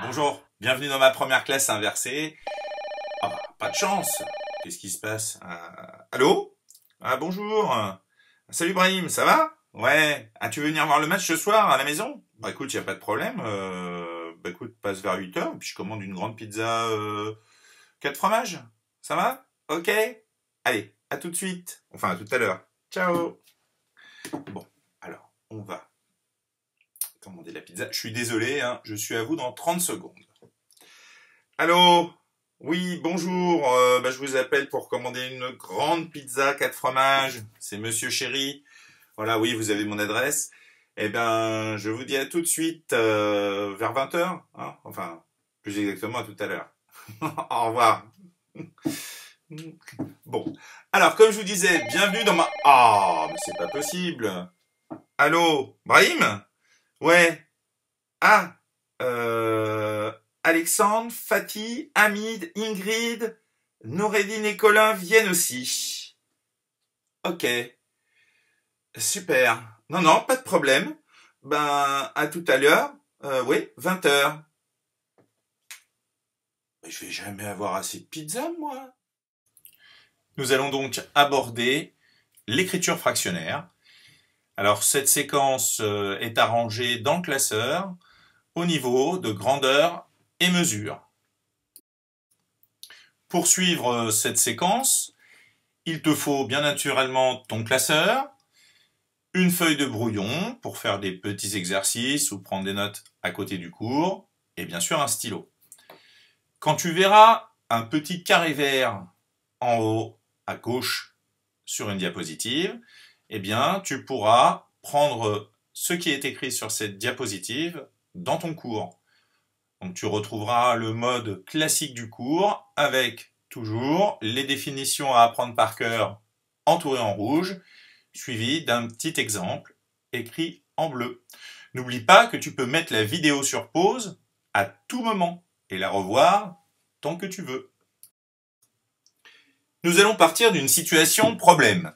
Bonjour, bienvenue dans ma première classe inversée. Ah bah, pas de chance. Qu'est-ce qui se passe? Allô? Ah bonjour. Salut Brahim, ça va? Ouais. Ah, tu veux venir voir le match ce soir à la maison? Bah écoute, y a pas de problème. Bah écoute, passe vers 8h, puis je commande une grande pizza 4 fromages. Ça va? Ok. Allez, à tout de suite. Enfin, à tout à l'heure. Ciao. Bon, alors, on va commander la pizza. Je suis désolé, hein, je suis à vous dans 30 secondes. Allô? Oui, bonjour. Je vous appelle pour commander une grande pizza 4 fromages. C'est Monsieur Chéri. Voilà, oui, vous avez mon adresse. Eh ben, je vous dis à tout de suite vers 20h. Hein, enfin, plus exactement à tout à l'heure. Au revoir. Bon, alors comme je vous disais, bienvenue dans ma... Ah, mais c'est pas possible. Allô, Brahim? Ouais. Ah, Alexandre, Fatih, Hamid, Ingrid, Noureddin et Colin viennent aussi. Ok, super. Non, non, pas de problème. Ben, à tout à l'heure. Oui, 20h. Mais je vais jamais avoir assez de pizza, moi. Nous allons donc aborder l'écriture fractionnaire. Alors, cette séquence est arrangée dans le classeur au niveau de grandeur et mesure. Pour suivre cette séquence, il te faut bien naturellement ton classeur, une feuille de brouillon pour faire des petits exercices ou prendre des notes à côté du cours, et bien sûr un stylo. Quand tu verras un petit carré vert en haut à gauche sur une diapositive, eh bien tu pourras prendre ce qui est écrit sur cette diapositive dans ton cours. Donc tu retrouveras le mode classique du cours avec toujours les définitions à apprendre par cœur entourées en rouge, suivi d'un petit exemple écrit en bleu. N'oublie pas que tu peux mettre la vidéo sur pause à tout moment et la revoir tant que tu veux. Nous allons partir d'une situation problème.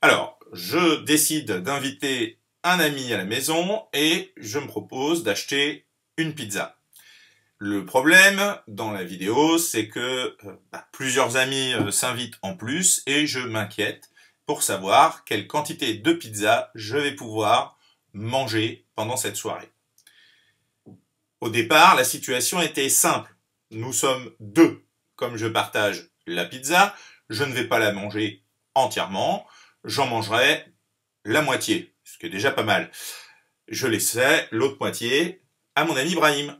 Alors, je décide d'inviter un ami à la maison et je me propose d'acheter une pizza. Le problème dans la vidéo, c'est que plusieurs amis s'invitent en plus et je m'inquiète pour savoir quelle quantité de pizza je vais pouvoir manger pendant cette soirée. Au départ, la situation était simple. Nous sommes deux. Comme je partage la pizza, je ne vais pas la manger entièrement, j'en mangerai la moitié, ce qui est déjà pas mal. Je laisserai l'autre moitié à mon ami Brahim.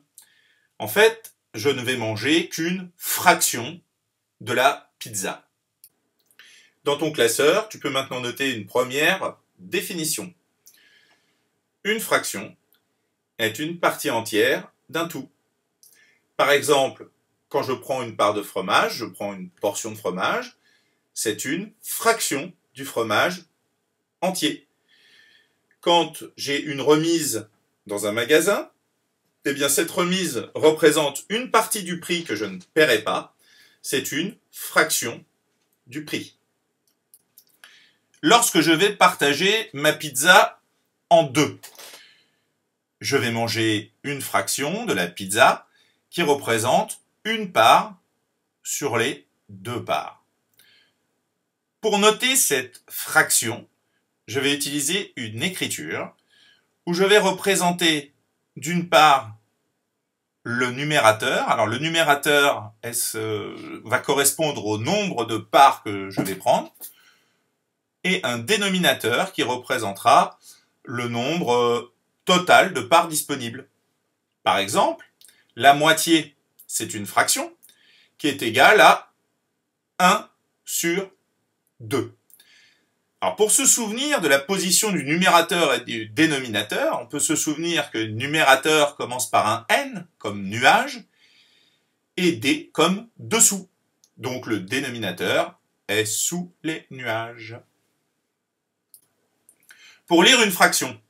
En fait, je ne vais manger qu'une fraction de la pizza. Dans ton classeur, tu peux maintenant noter une première définition. Une fraction est une partie entière d'un tout. Par exemple, quand je prends une part de fromage, je prends une portion de fromage, c'est une fraction du fromage entier. Quand j'ai une remise dans un magasin, eh bien, cette remise représente une partie du prix que je ne paierai pas. C'est une fraction du prix. Lorsque je vais partager ma pizza en deux, je vais manger une fraction de la pizza qui représente une part sur les deux parts. Pour noter cette fraction, je vais utiliser une écriture où je vais représenter d'une part le numérateur. Alors le numérateur va correspondre au nombre de parts que je vais prendre et un dénominateur qui représentera le nombre total de parts disponibles. Par exemple, la moitié, c'est une fraction qui est égale à 1 sur 2. Alors pour se souvenir de la position du numérateur et du dénominateur, on peut se souvenir que le numérateur commence par un N comme nuage et D comme dessous. Donc le dénominateur est sous les nuages. Pour lire une fraction,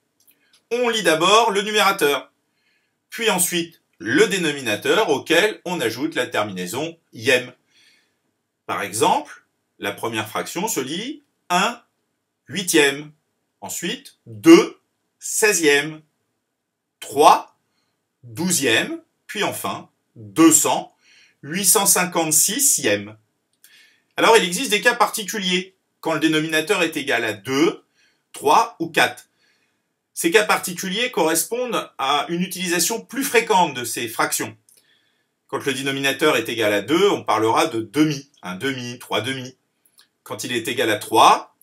on lit d'abord le numérateur, puis ensuite le dénominateur auquel on ajoute la terminaison ième. Par exemple, la première fraction se lit 1 huitième. Ensuite, 2 16e, 3 12e, puis enfin 200 856e. Alors il existe des cas particuliers, quand le dénominateur est égal à 2, 3 ou 4. Ces cas particuliers correspondent à une utilisation plus fréquente de ces fractions. Quand le dénominateur est égal à 2, on parlera de demi, un demi, 3 demi. Quand il est égal à 3,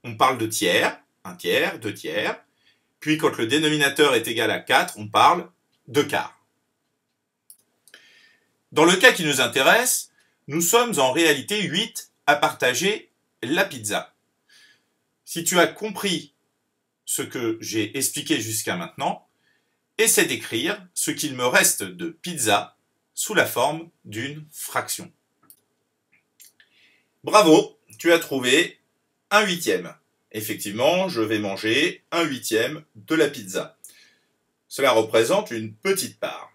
on parle de tiers, 1 tiers, 2 tiers. Puis quand le dénominateur est égal à 4, on parle de quart. Dans le cas qui nous intéresse, nous sommes en réalité 8 à partager la pizza. Si tu as compris ce que j'ai expliqué jusqu'à maintenant, essaie d'écrire ce qu'il me reste de pizza sous la forme d'une fraction. Bravo, tu as trouvé 1/8. Effectivement, je vais manger 1/8 de la pizza. Cela représente une petite part.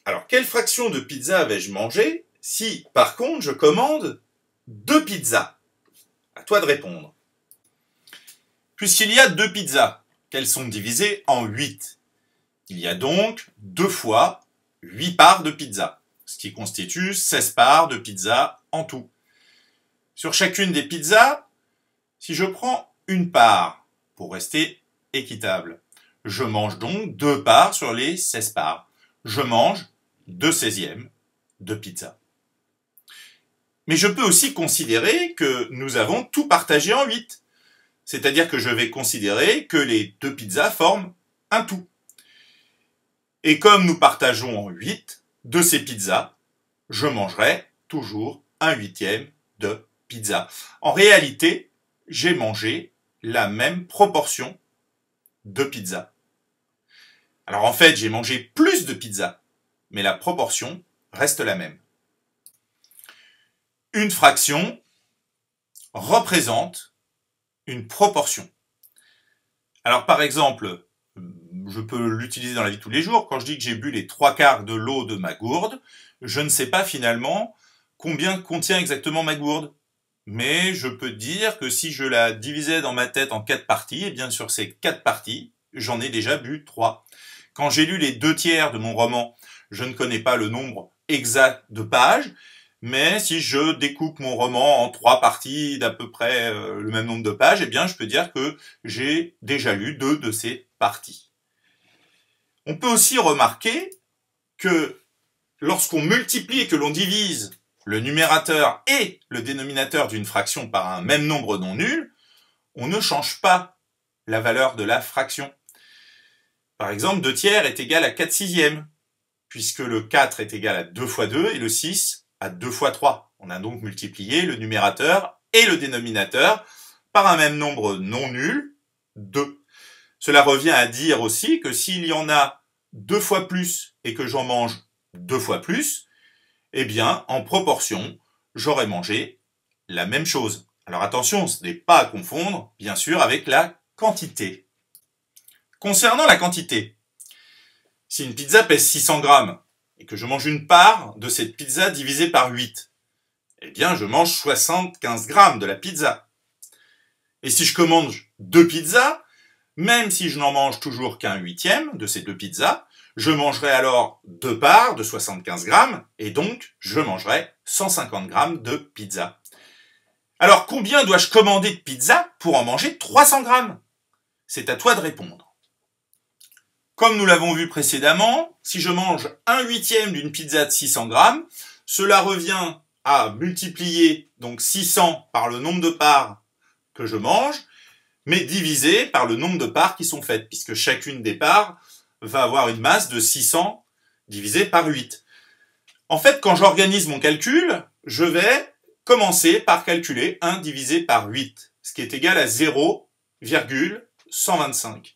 Alors, quelle fraction de pizza vais-je manger si, par contre, je commande 2 pizzas? À toi de répondre. Puisqu'il y a 2 pizzas, qu'elles sont divisées en 8. Il y a donc 2 fois 8 parts de pizza, ce qui constitue 16 parts de pizza en tout. Sur chacune des pizzas, si je prends une part, pour rester équitable, je mange donc 2 parts sur les 16 parts. Je mange 2 16e de pizza. Mais je peux aussi considérer que nous avons tout partagé en 8. C'est-à-dire que je vais considérer que les 2 pizzas forment un tout. Et comme nous partageons en 8 de ces pizzas, je mangerai toujours 1/8 de pizza. En réalité, j'ai mangé la même proportion de pizza. Alors en fait, j'ai mangé plus de pizza, mais la proportion reste la même. Une fraction représente une proportion. Alors par exemple, je peux l'utiliser dans la vie de tous les jours. Quand je dis que j'ai bu les 3/4 de l'eau de ma gourde, je ne sais pas finalement combien contient exactement ma gourde. Mais je peux dire que si je la divisais dans ma tête en 4 parties, et bien sur ces 4 parties, j'en ai déjà bu 3. Quand j'ai lu les 2 tiers de mon roman, je ne connais pas le nombre exact de pages, mais si je découpe mon roman en 3 parties d'à peu près le même nombre de pages, eh bien je peux dire que j'ai déjà lu 2 de ces parties. On peut aussi remarquer que lorsqu'on multiplie et que l'on divise le numérateur et le dénominateur d'une fraction par un même nombre non nul, on ne change pas la valeur de la fraction. Par exemple, 2 tiers est égal à 4 sixièmes, puisque le 4 est égal à 2 fois 2 et le 6 à 2 fois 3. On a donc multiplié le numérateur et le dénominateur par un même nombre non nul, 2. Cela revient à dire aussi que s'il y en a 2 fois plus et que j'en mange 2 fois plus, eh bien, en proportion, j'aurais mangé la même chose. Alors attention, ce n'est pas à confondre, bien sûr, avec la quantité. Concernant la quantité, si une pizza pèse 600 grammes et que je mange une part de cette pizza divisée par 8, eh bien, je mange 75 grammes de la pizza. Et si je commande 2 pizzas, même si je n'en mange toujours qu'1/8 de ces 2 pizzas, je mangerai alors 2 parts de 75 grammes et donc je mangerai 150 grammes de pizza. Alors combien dois-je commander de pizza pour en manger 300 grammes? C'est à toi de répondre. Comme nous l'avons vu précédemment, si je mange 1/8 d'une pizza de 600 grammes, cela revient à multiplier donc 600 par le nombre de parts que je mange, mais divisé par le nombre de parts qui sont faites, puisque chacune des parts va avoir une masse de 600 divisé par 8. En fait, quand j'organise mon calcul, je vais commencer par calculer 1 divisé par 8, ce qui est égal à 0,125.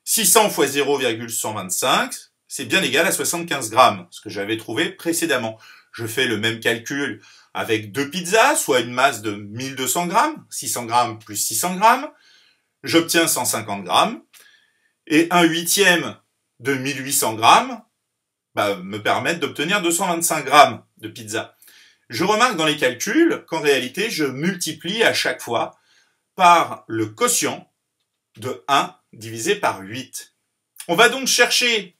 600 fois 0,125, c'est bien égal à 75 grammes, ce que j'avais trouvé précédemment. Je fais le même calcul avec 2 pizzas, soit une masse de 1200 grammes, 600 grammes plus 600 grammes. J'obtiens 150 grammes. Et 1/8 de 1800 grammes me permettent d'obtenir 225 grammes de pizza. Je remarque dans les calculs qu'en réalité, je multiplie à chaque fois par le quotient de 1 divisé par 8. On va donc chercher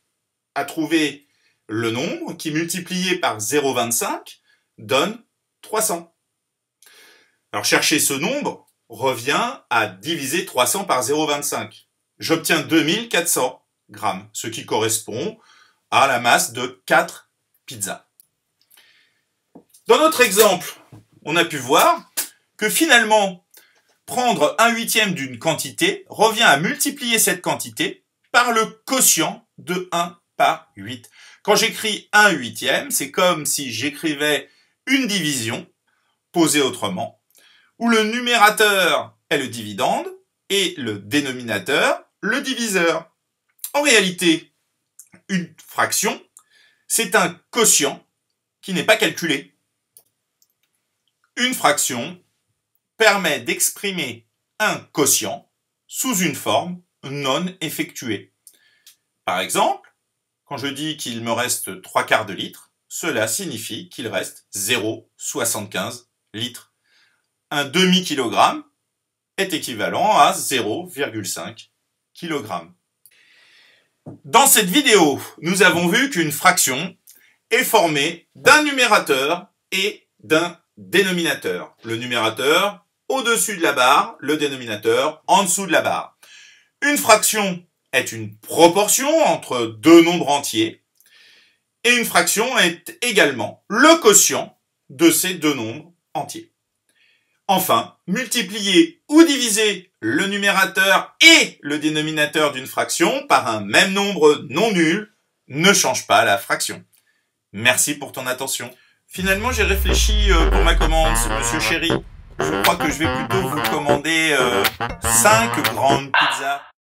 à trouver le nombre qui, multiplié par 0,25, donne 300. Alors, chercher ce nombre revient à diviser 300 par 0,25. J'obtiens 2400 grammes, ce qui correspond à la masse de 4 pizzas. Dans notre exemple, on a pu voir que finalement, prendre 1/8 d'une quantité revient à multiplier cette quantité par le quotient de 1 par 8. Quand j'écris 1/8, c'est comme si j'écrivais une division, posée autrement, où le numérateur est le dividende et le dénominateur le diviseur. En réalité, une fraction, c'est un quotient qui n'est pas calculé. Une fraction permet d'exprimer un quotient sous une forme non effectuée. Par exemple, quand je dis qu'il me reste 3/4 de litre, cela signifie qu'il reste 0,75 litres. Un demi-kilogramme est équivalent à 0,5 kg. Dans cette vidéo, nous avons vu qu'une fraction est formée d'un numérateur et d'un dénominateur. Le numérateur au-dessus de la barre, le dénominateur en dessous de la barre. Une fraction est une proportion entre deux nombres entiers et une fraction est également le quotient de ces deux nombres entiers. Enfin, multiplier ou diviser le numérateur et le dénominateur d'une fraction par un même nombre non nul ne change pas la fraction. Merci pour ton attention. Finalement, j'ai réfléchi pour ma commande, monsieur Chéri. Je crois que je vais plutôt vous commander 5 grandes pizzas.